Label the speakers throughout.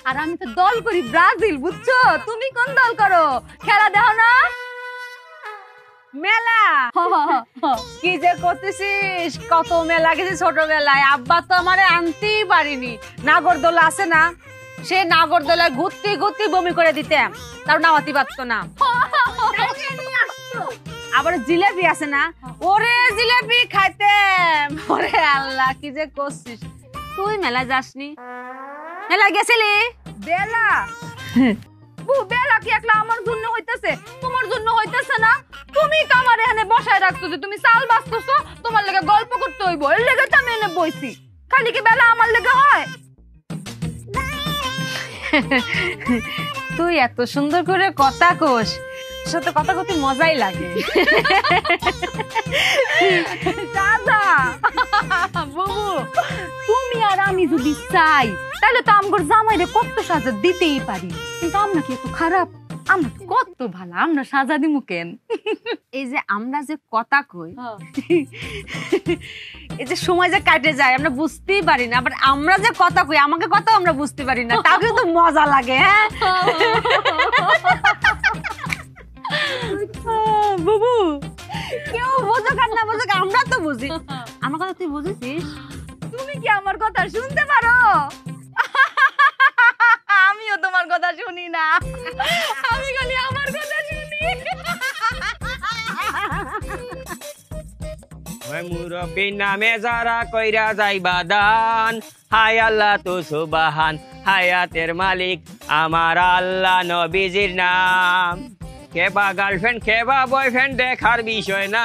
Speaker 1: আর আমি তো দল করি ব্রাজিল, বুঝছো? তুমি কোন দল করো? খেলা দেখো না?
Speaker 2: মেলা কি যে করতেছিস, কত মেলা গেছে ছোটবেলায়। আব্বা তো আমারে আনতেই পারিনি। নাগরদোলা আছে না, সে নাগরদোলায় ঘুরতে ঘুরতে বমি করে দিতাম, তার নামাতি পারতো না। আবার জিলেবি আছে না, ওরে জিলেবি খাইতাম। ওরে আল্লাহ, কি যে করছিস তুই। মেলা যাসনি? মেলা গেছিলি?
Speaker 1: বেলা বেলা কি একলা আমার জন্য হইতেছে, তোমার জন্য হইতেছে না? তুমি তো আমার এখানে বসায় রাখতেছো, তুমি চাল বাঁচতেছো, তোমার লেগে গল্প করতে হইব, এর লেগে তো আমি এনে বইছি। খালি কি বেলা আমার লেগে হয়?
Speaker 2: তুই এত সুন্দর করে কথা কোস, সাথে কথা কতে মজাই লাগে।
Speaker 1: দাদা বুবু, তুমি আর আমি যদি চাই তাহলে তো আমগর জামাইরে কত সাজা দিতেই পারি, কিন্তু আমরা কি একটু খারাপ? আমরা তো কত ভালো, আমরা সাজা দিমু কেন?
Speaker 2: এই যে আমরা যে কথা কই, এই যে সময় যে কাটে যায় আমরা বুঝতেই পারি না, আবার আমরা যে কথা কই আমাকে কথা আমরা বুঝতে পারি না, তাও কিন্তু মজা লাগে। হ্যাঁ বুবু, কেউ বোঝো আর না বোঝো, আমরা তো বুঝি। আমার কথা তুই বুঝেছিস?
Speaker 1: তুমি কি আমার কথা শুনতে পারো? আমিও তোমার কথা শুনি না, আমি খালি আমার কথা শুনি।
Speaker 3: মুরব্বী নামে যারা কইরা যাইবা দান, হায় আল্লাহ তো সুবহান, হায়াতের মালিক আমার আল্লাহ, নবীজির নাম। কেবা গার্লফ্রেন্ড কেবা বয়ফ্রেন্ড দেখার বিষয় না,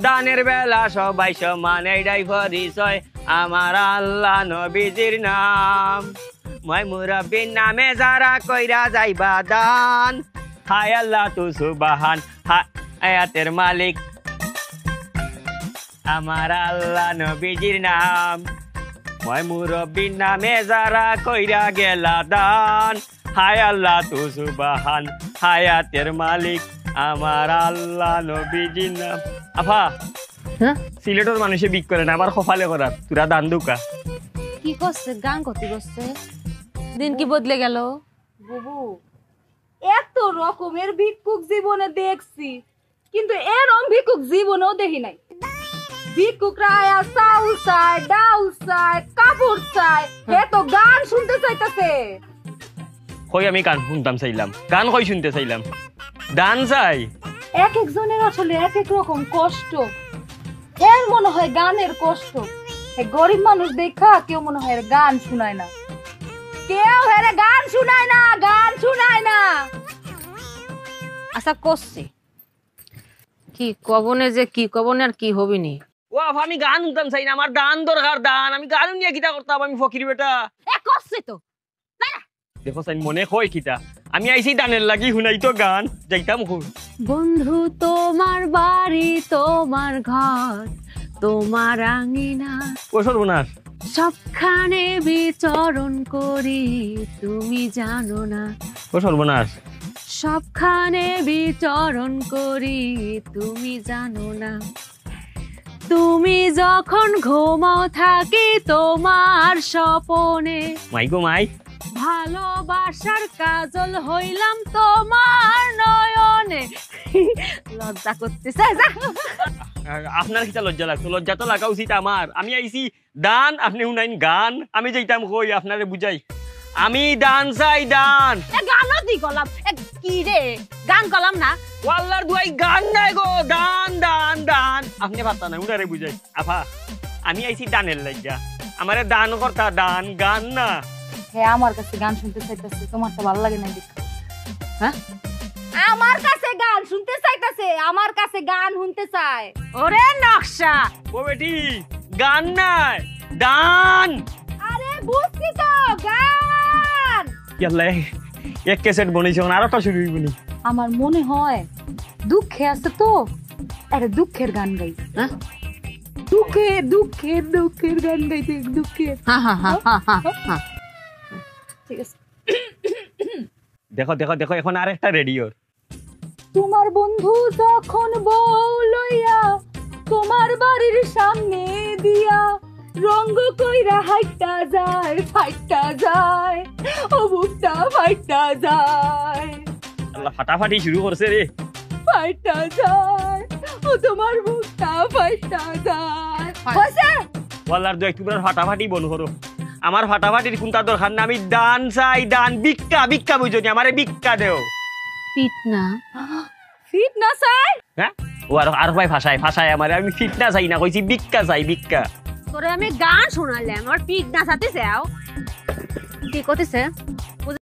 Speaker 3: দানের বেলা সবাই সমান, এইটাই পরিচয় আমার আল্লাহ, নবীজির নাম। মই মুরব্বীর নামে যারা কইরা যাইবা দান, হায় আল্লাহ তো সুবহান, হায়াতের মালিক আমার আল্লাহ, নবীজির নাম। মই মুরব্বীর নামে যারা কইরা গেলা দান, হায় আল্লাহ তু সুবহান, হায়াতের মালিক আমার আল্লাহ, নবীজির নাম। আফা, সিলেটের মানুষে বিক করে না, আবার কপালে করার তোরা দান দুকা।
Speaker 2: কি করছে? গান কতি করছে? দিন কি বদলে গেল
Speaker 1: বুবু? এত রকমের ভিক্ষুক জীবনে দেখছি, কিন্তু এরকম ভিক্ষুক জীবনেও দেখি নাই। ভিক্ষুকরা আয়া চাউল চায়, ডাউল চায়, কাপড় চায়, এ তো গান শুনতে চাইতেছে।
Speaker 3: কই আমি গান শুনতাম চাইলাম, গান কই শুনতে চাইলাম, দান চাই।
Speaker 1: এক একজনের আসলে এক এক রকম কষ্ট। এর মনে হয় গানের কষ্ট, গরিব মানুষ দেখা কেউ মনে হয় গান শুনায় না, কেউ হেরে গান শুনায় না, গান শুনায় না।
Speaker 2: আচ্ছা করছি কি কবনে, যে কি কবনে আর কি হবিনি।
Speaker 3: ও আফা, আমি গান শুনতাম চাই না, আমার দান দরকার, দান। আমি গান নিয়ে কিতা করতাম, আমি ফকির বেটা।
Speaker 2: এ করছে তো
Speaker 3: দেখো চাই মনে কয় কিতা, আমি আইছি দানের লাগি শুনাই তো গান যাইতাম।
Speaker 2: বন্ধু তোমার বাড়ি, তোমার ঘর, তোমার আঙিনা,
Speaker 3: ও সর্বনাশ,
Speaker 2: সবখানে বিচরণ করি, তুমি জানো না।
Speaker 3: ও সর্বনাশ,
Speaker 2: সবখানে বিচরণ করি, তুমি জানো না। তুমি যখন ঘুমাও থাকি তোমার স্বপনে,
Speaker 3: মাই গো মাই,
Speaker 2: ভালোবাসার কাজল হইলাম তোমার নয়নে। লজ্জা করতেছে।
Speaker 3: আপনার কিতা লজ্জা লাগতো? লজ্জা তো লাগা উচিত আমার। আমি আইছি দান, আপনি শুনাইন গান। আমি যাইতাম কই আপনারে বুঝাই, আমি দান চাই, দান।
Speaker 2: গানও দি গলাম কি রে, গান গলাম না।
Speaker 3: ওয়াল্লার দুয়াই গান নাই গো, দান দান দান। আপনি পারতা না, উনারে বুঝাই। আফা, আমি আইছি দানের লাগিয়া, আমারে দান করতা, দান, গান না।
Speaker 1: হ্যাঁ, আমার কাছে গান শুনতে চাইতেছে, তোমার তো ভালো লাগে না দেখ।
Speaker 2: হ্যাঁ,
Speaker 1: আমার কাছে গান শুনতে চাইতেছে, আমার কাছে গান শুনতে চায়।
Speaker 2: ওরে নকশা,
Speaker 3: ও বেটি, গান নাই, দান।
Speaker 1: আরে বুঝছি তো, গান।
Speaker 3: ইয়াল্লা, এক ক্যাসেট বনেছে, আরেকটা শুরু হইবনি।
Speaker 1: আমার মনে হয় দুঃখে আছে তো, একটা দুঃখের গান গাই।
Speaker 2: হ্যাঁ,
Speaker 1: দুঃখের দুঃখের দুঃখের গান গাইতে, দুঃখের। ঠিক আছে,
Speaker 3: দেখো দেখো দেখো, এখন আরেকটা রেডিওর।
Speaker 1: তোমার বন্ধু যখন বউ লইয়া তোমার বাড়ির সামনে দিয়া রঙ্গ কইরা হাইটা যায় ফাইটা যায় ও বুকটা ফাইটা যায়
Speaker 3: আল্লাহ ফাটাফাটি শুরু করছে রে
Speaker 1: ফাইটা যায় ও তোমার বুকটা ফাইটা যায় হইছে
Speaker 3: ওয়াল্লার দু একটু ফাটাফাটি বন করো আমার ফাটাফাটির কোনটা দরকার না আমি দান চাই দান ভিক্ষা ভিক্ষা বুঝো নি আমারে ভিক্ষা দেও
Speaker 2: ফিটনা
Speaker 1: ফিট না চাই
Speaker 3: হ্যাঁ ও আর ভাই ভাষায় আমারে আমি ফিটনা চাই না কইছি ভিক্ষা চাই ভিক্ষা
Speaker 2: তোরে আমি গান শোনালাম আমার ফিটনা সাথে যাও কি করতেছে